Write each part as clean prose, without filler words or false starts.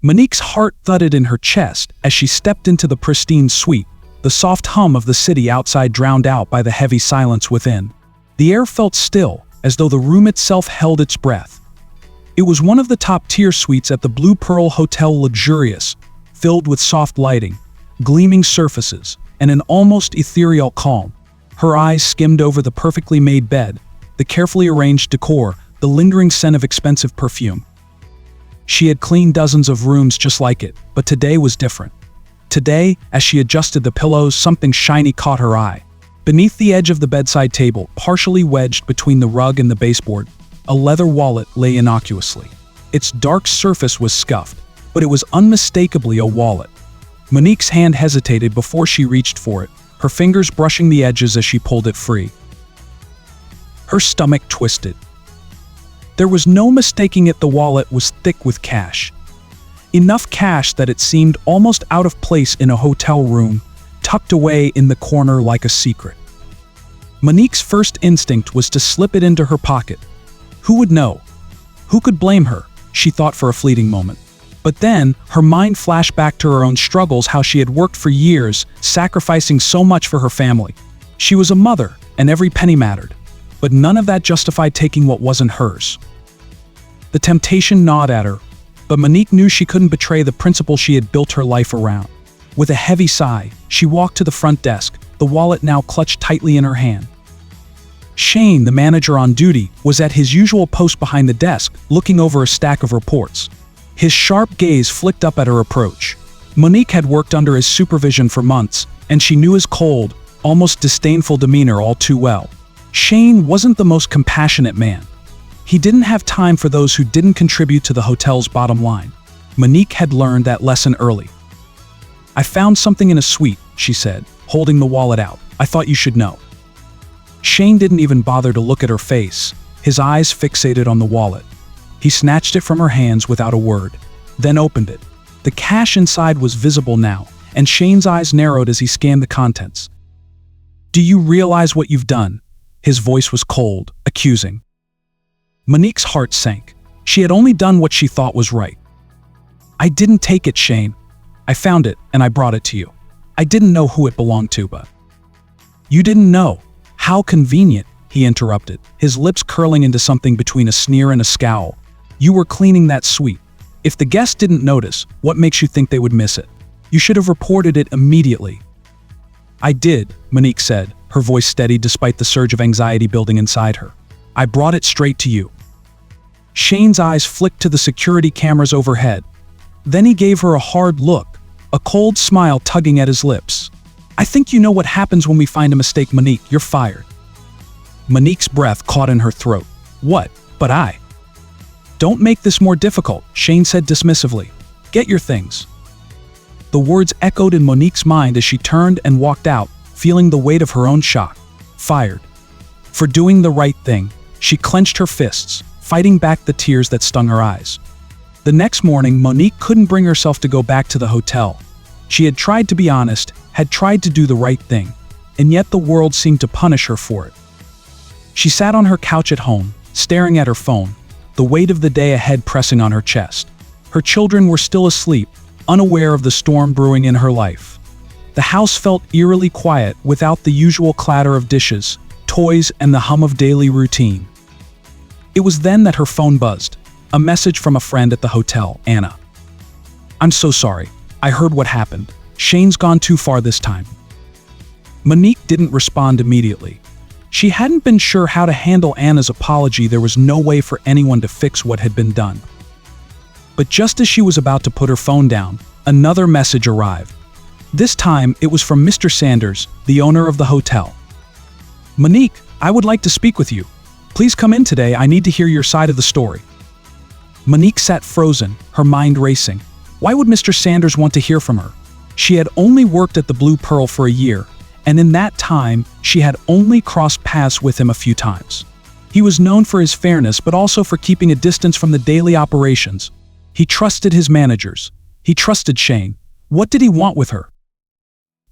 Monique's heart thudded in her chest as she stepped into the pristine suite, the soft hum of the city outside drowned out by the heavy silence within. The air felt still, as though the room itself held its breath. It was one of the top-tier suites at the Blue Pearl Hotel, luxurious, filled with soft lighting, gleaming surfaces, and an almost ethereal calm. Her eyes skimmed over the perfectly made bed, the carefully arranged decor, the lingering scent of expensive perfume. She had cleaned dozens of rooms just like it, but today was different. Today, as she adjusted the pillows, something shiny caught her eye. Beneath the edge of the bedside table, partially wedged between the rug and the baseboard, a leather wallet lay innocuously. Its dark surface was scuffed, but it was unmistakably a wallet. Monique's hand hesitated before she reached for it, her fingers brushing the edges as she pulled it free. Her stomach twisted. There was no mistaking it, the wallet was thick with cash. Enough cash that it seemed almost out of place in a hotel room, tucked away in the corner like a secret. Monique's first instinct was to slip it into her pocket. Who would know? Who could blame her? She thought for a fleeting moment. But then, her mind flashed back to her own struggles, how she had worked for years, sacrificing so much for her family. She was a mother, and every penny mattered. But none of that justified taking what wasn't hers. The temptation gnawed at her, but Monique knew she couldn't betray the principle she had built her life around. With a heavy sigh, she walked to the front desk, the wallet now clutched tightly in her hand. Shane, the manager on duty, was at his usual post behind the desk, looking over a stack of reports. His sharp gaze flicked up at her approach. Monique had worked under his supervision for months, and she knew his cold, almost disdainful demeanor all too well. Shane wasn't the most compassionate man. He didn't have time for those who didn't contribute to the hotel's bottom line. Monique had learned that lesson early. "I found something in a suite," she said, holding the wallet out. "I thought you should know." Shane didn't even bother to look at her face, his eyes fixated on the wallet. He snatched it from her hands without a word, then opened it. The cash inside was visible now, and Shane's eyes narrowed as he scanned the contents. "Do you realize what you've done?" His voice was cold, accusing. Monique's heart sank. She had only done what she thought was right. "I didn't take it, Shane. I found it, and I brought it to you. I didn't know who it belonged to, but—" "You didn't know? How convenient," he interrupted, his lips curling into something between a sneer and a scowl. "You were cleaning that suite. If the guests didn't notice, what makes you think they would miss it? You should have reported it immediately." "I did," Monique said, her voice steady despite the surge of anxiety building inside her. "I brought it straight to you." Shane's eyes flicked to the security cameras overhead. Then he gave her a hard look, a cold smile tugging at his lips. "I think you know what happens when we find a mistake, Monique. You're fired." Monique's breath caught in her throat. "What? But I—" "Don't make this more difficult," Shane said dismissively. "Get your things." The words echoed in Monique's mind as she turned and walked out, feeling the weight of her own shock. Fired. For doing the right thing. She clenched her fists, fighting back the tears that stung her eyes. The next morning, Monique couldn't bring herself to go back to the hotel. She had tried to be honest, had tried to do the right thing, and yet the world seemed to punish her for it. She sat on her couch at home, staring at her phone, the weight of the day ahead pressing on her chest. Her children were still asleep, unaware of the storm brewing in her life. The house felt eerily quiet without the usual clatter of dishes, toys, and the hum of daily routine. It was then that her phone buzzed, a message from a friend at the hotel, Anna. "I'm so sorry. I heard what happened. Shane's gone too far this time." Monique didn't respond immediately. She hadn't been sure how to handle Anna's apology. There was no way for anyone to fix what had been done. But just as she was about to put her phone down, another message arrived. This time, it was from Mr. Sanders, the owner of the hotel. "Monique, I would like to speak with you. Please come in today. I need to hear your side of the story." Monique sat frozen, her mind racing. Why would Mr. Sanders want to hear from her? She had only worked at the Blue Pearl for a year, and in that time, she had only crossed paths with him a few times. He was known for his fairness, but also for keeping a distance from the daily operations. He trusted his managers. He trusted Shane. What did he want with her?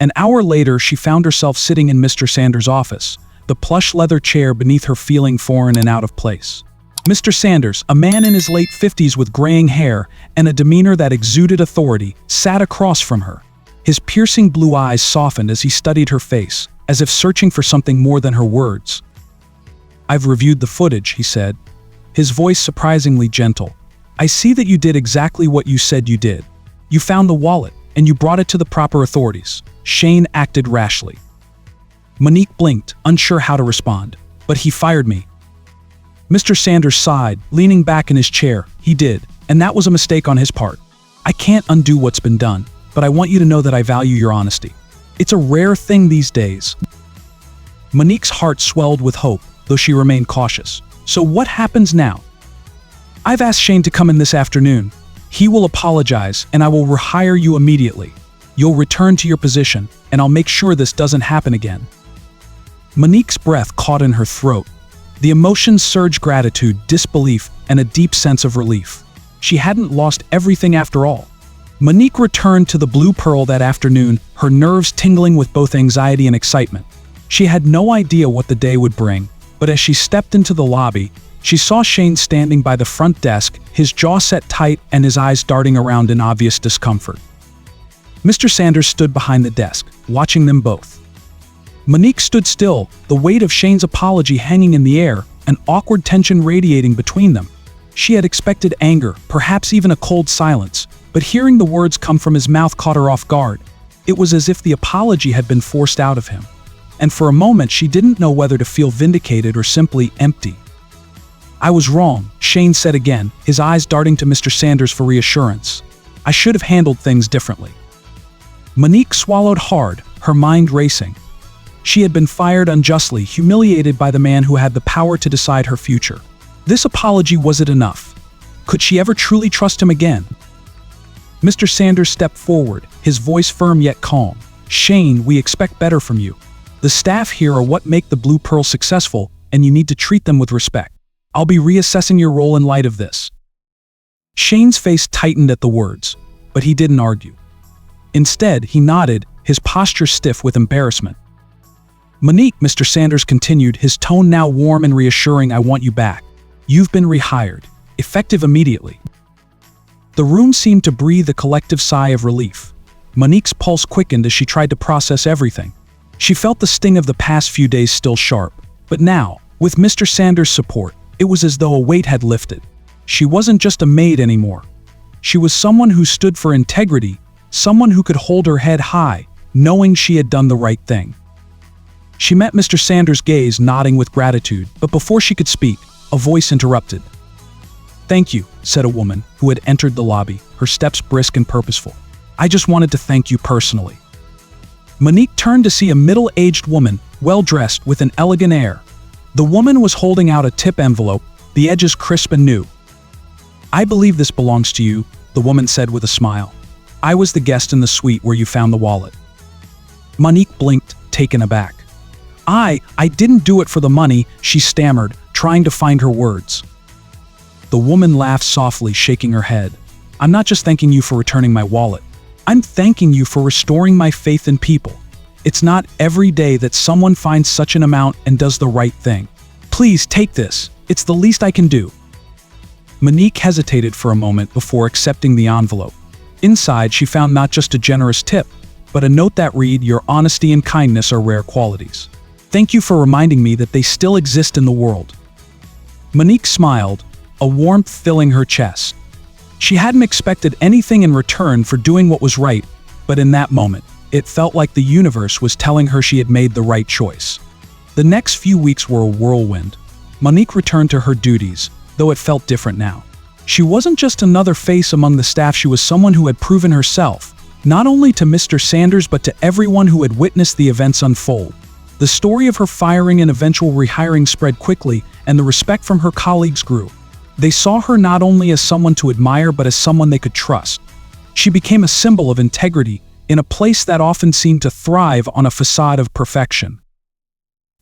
An hour later, she found herself sitting in Mr. Sanders' office, the plush leather chair beneath her feeling foreign and out of place. Mr. Sanders, a man in his late 50s with graying hair and a demeanor that exuded authority, sat across from her. His piercing blue eyes softened as he studied her face, as if searching for something more than her words. "I've reviewed the footage," he said, his voice surprisingly gentle. "I see that you did exactly what you said you did. You found the wallet, and you brought it to the proper authorities." Shane acted rashly. Monique blinked, unsure how to respond. "But he fired me." Mr. Sanders sighed, leaning back in his chair. "He did, and that was a mistake on his part. I can't undo what's been done, but I want you to know that I value your honesty. It's a rare thing these days." Monique's heart swelled with hope, though she remained cautious. "So what happens now?" "I've asked Shane to come in this afternoon. He will apologize, and I will rehire you immediately. You'll return to your position, and I'll make sure this doesn't happen again." Monique's breath caught in her throat. The emotions surged: gratitude, disbelief, and a deep sense of relief. She hadn't lost everything after all. Monique returned to the Blue Pearl that afternoon, her nerves tingling with both anxiety and excitement. She had no idea what the day would bring, but as she stepped into the lobby, she saw Shane standing by the front desk, his jaw set tight and his eyes darting around in obvious discomfort. Mr. Sanders stood behind the desk, watching them both. Monique stood still, the weight of Shane's apology hanging in the air, an awkward tension radiating between them. She had expected anger, perhaps even a cold silence, but hearing the words come from his mouth caught her off guard. It was as if the apology had been forced out of him. And for a moment she didn't know whether to feel vindicated or simply empty. "I was wrong," Shane said again, his eyes darting to Mr. Sanders for reassurance. "I should have handled things differently." Monique swallowed hard, her mind racing. She had been fired unjustly, humiliated by the man who had the power to decide her future. This apology, was it enough? Could she ever truly trust him again? Mr. Sanders stepped forward, his voice firm yet calm. "Shane, we expect better from you. The staff here are what make the Blue Pearl successful, and you need to treat them with respect. I'll be reassessing your role in light of this." Shane's face tightened at the words, but he didn't argue. Instead, he nodded, his posture stiff with embarrassment. "Monique," Mr. Sanders continued, his tone now warm and reassuring, "I want you back. You've been rehired, effective immediately." The room seemed to breathe a collective sigh of relief. Monique's pulse quickened as she tried to process everything. She felt the sting of the past few days still sharp, but now, with Mr. Sanders' support, it was as though a weight had lifted. She wasn't just a maid anymore. She was someone who stood for integrity, someone who could hold her head high, knowing she had done the right thing. She met Mr. Sanders' gaze, nodding with gratitude, but before she could speak, a voice interrupted. "Thank you," said a woman who had entered the lobby, her steps brisk and purposeful. "I just wanted to thank you personally." Monique turned to see a middle-aged woman, well-dressed with an elegant air. The woman was holding out a tip envelope, the edges crisp and new. "I believe this belongs to you," the woman said with a smile. "I was the guest in the suite where you found the wallet." Monique blinked, taken aback. I didn't do it for the money," she stammered, trying to find her words. The woman laughed softly, shaking her head. "I'm not just thanking you for returning my wallet. I'm thanking you for restoring my faith in people. It's not every day that someone finds such an amount and does the right thing. Please take this. It's the least I can do." Monique hesitated for a moment before accepting the envelope. Inside, she found not just a generous tip, but a note that read, "Your honesty and kindness are rare qualities. Thank you for reminding me that they still exist in the world." Monique smiled, a warmth filling her chest. She hadn't expected anything in return for doing what was right, but in that moment, it felt like the universe was telling her she had made the right choice. The next few weeks were a whirlwind. Monique returned to her duties, though it felt different now. She wasn't just another face among the staff, she was someone who had proven herself, not only to Mr. Sanders but to everyone who had witnessed the events unfold. The story of her firing and eventual rehiring spread quickly, and the respect from her colleagues grew. They saw her not only as someone to admire but as someone they could trust. She became a symbol of integrity in a place that often seemed to thrive on a facade of perfection.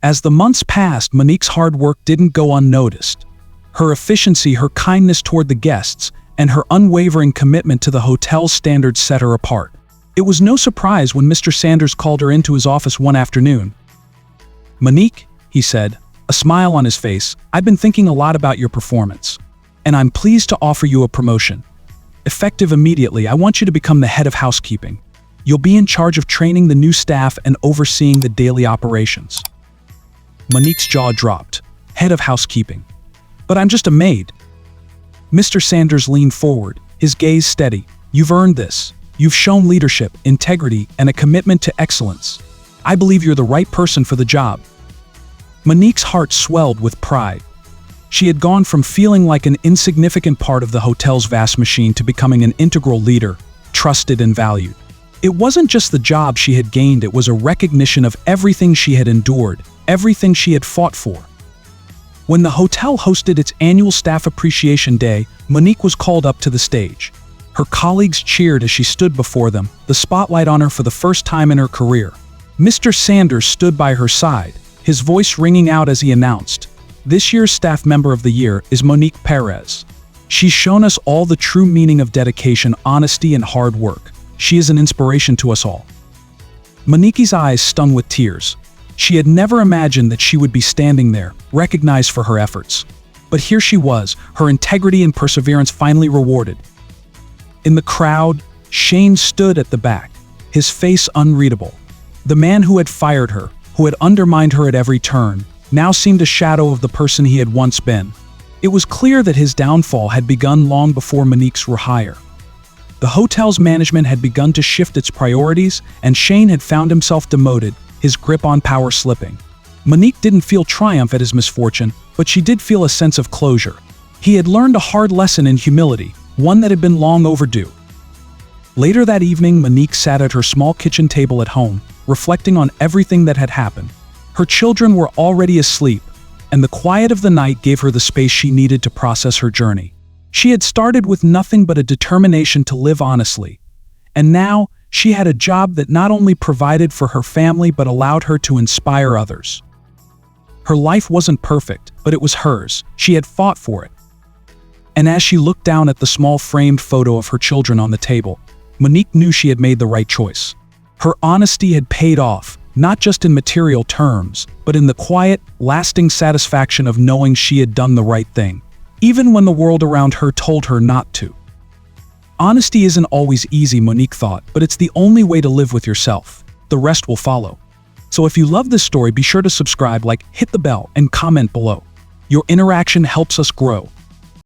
As the months passed, Monique's hard work didn't go unnoticed. Her efficiency, her kindness toward the guests, and her unwavering commitment to the hotel's standards set her apart. It was no surprise when Mr. Sanders called her into his office one afternoon. "Monique," he said, A smile on his face. "I've been thinking a lot about your performance, and I'm pleased to offer you a promotion. Effective immediately, I want you to become the head of housekeeping. You'll be in charge of training the new staff and overseeing the daily operations." Monique's jaw dropped. Head of housekeeping. "But I'm just a maid." Mr. Sanders leaned forward, his gaze steady. "You've earned this. You've shown leadership, integrity, and a commitment to excellence. I believe you're the right person for the job." Monique's heart swelled with pride. She had gone from feeling like an insignificant part of the hotel's vast machine to becoming an integral leader, trusted and valued. It wasn't just the job she had gained, it was a recognition of everything she had endured, everything she had fought for. When the hotel hosted its annual Staff Appreciation Day, Monique was called up to the stage. Her colleagues cheered as she stood before them, the spotlight on her for the first time in her career. Mr. Sanders stood by her side, his voice ringing out as he announced, "This year's Staff Member of the Year is Monique Perez. She's shown us all the true meaning of dedication, honesty, and hard work. She is an inspiration to us all." Monique's eyes stung with tears. She had never imagined that she would be standing there, recognized for her efforts. But here she was, her integrity and perseverance finally rewarded. In the crowd, Shane stood at the back, his face unreadable. The man who had fired her, who had undermined her at every turn, now seemed a shadow of the person he had once been. It was clear that his downfall had begun long before Monique's rehire. The hotel's management had begun to shift its priorities, and Shane had found himself demoted, his grip on power slipping. Monique didn't feel triumph at his misfortune, but she did feel a sense of closure. He had learned a hard lesson in humility, one that had been long overdue. Later that evening, Monique sat at her small kitchen table at home, reflecting on everything that had happened. Her children were already asleep, and the quiet of the night gave her the space she needed to process her journey. She had started with nothing but a determination to live honestly, and now she had a job that not only provided for her family but allowed her to inspire others. Her life wasn't perfect, but it was hers. She had fought for it. And as she looked down at the small framed photo of her children on the table, Monique knew she had made the right choice. Her honesty had paid off, not just in material terms, but in the quiet, lasting satisfaction of knowing she had done the right thing, even when the world around her told her not to. Honesty isn't always easy, Monique thought, but it's the only way to live with yourself. The rest will follow. So if you love this story, be sure to subscribe, hit the bell, and comment below. Your interaction helps us grow.